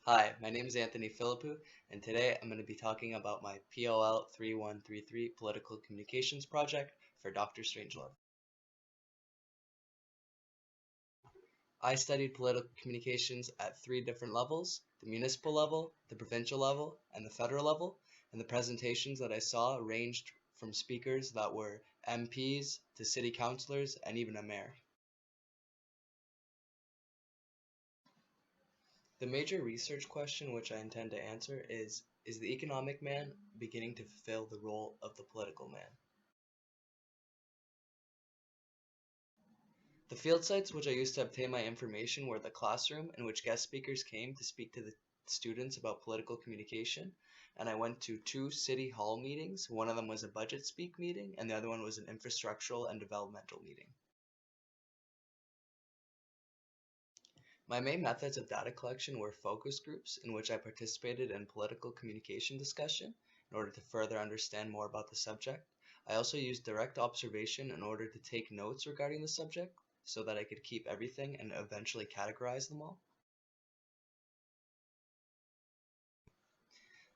Hi, my name is Anthony Philippou, and today I'm going to be talking about my POL3133 Political Communications Project for Dr. Strangelove. I studied political communications at three different levels: the municipal level, the provincial level, and the federal level, and the presentations that I saw ranged from speakers that were MPs to city councilors and even a mayor. The major research question which I intend to answer is the economic man beginning to fulfill the role of the political man? The field sites which I used to obtain my information were the classroom, in which guest speakers came to speak to the students about political communication, and I went to two city hall meetings. One of them was a budget speak meeting, and the other one was an infrastructural and developmental meeting. My main methods of data collection were focus groups, in which I participated in political communication discussion in order to further understand more about the subject. I also used direct observation in order to take notes regarding the subject so that I could keep everything and eventually categorize them all.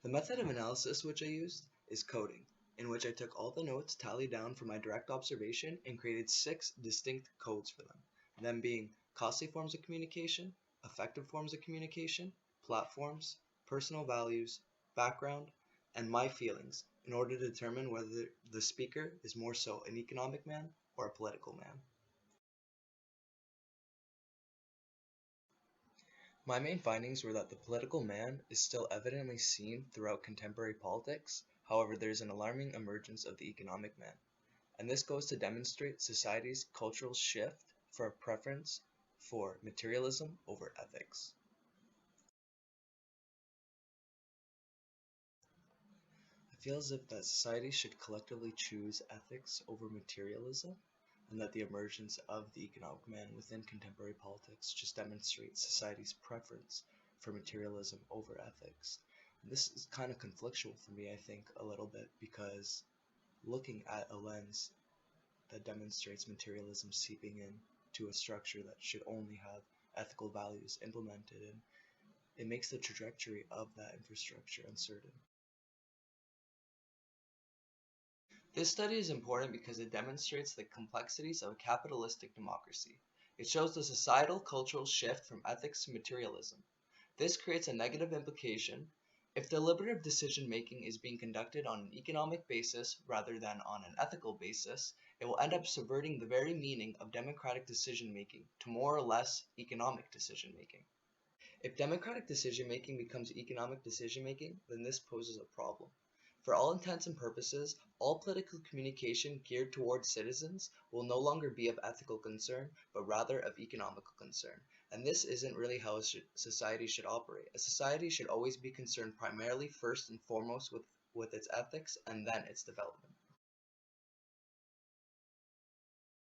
The method of analysis which I used is coding, in which I took all the notes tallied down from my direct observation and created 6 distinct codes for them being costly forms of communication, effective forms of communication, platforms, personal values, background, and my feelings, in order to determine whether the speaker is more so an economic man or a political man. My main findings were that the political man is still evidently seen throughout contemporary politics. However, there is an alarming emergence of the economic man, and this goes to demonstrate society's cultural shift for a preference for materialism over ethics. I feel as if that society should collectively choose ethics over materialism, and that the emergence of the economic man within contemporary politics just demonstrates society's preference for materialism over ethics. And this is kind of conflictual for me, I think, a little bit, because looking at a lens that demonstrates materialism seeping in to a structure that should only have ethical values implemented in, it makes the trajectory of that infrastructure uncertain. This study is important because it demonstrates the complexities of a capitalistic democracy. It shows the societal cultural shift from ethics to materialism. This creates a negative implication. If deliberative decision-making is being conducted on an economic basis rather than on an ethical basis, it will end up subverting the very meaning of democratic decision-making to more or less economic decision-making. If democratic decision-making becomes economic decision-making, then this poses a problem. For all intents and purposes, all political communication geared towards citizens will no longer be of ethical concern, but rather of economical concern. And this isn't really how a society should operate. A society should always be concerned primarily first and foremost with its ethics and then its development.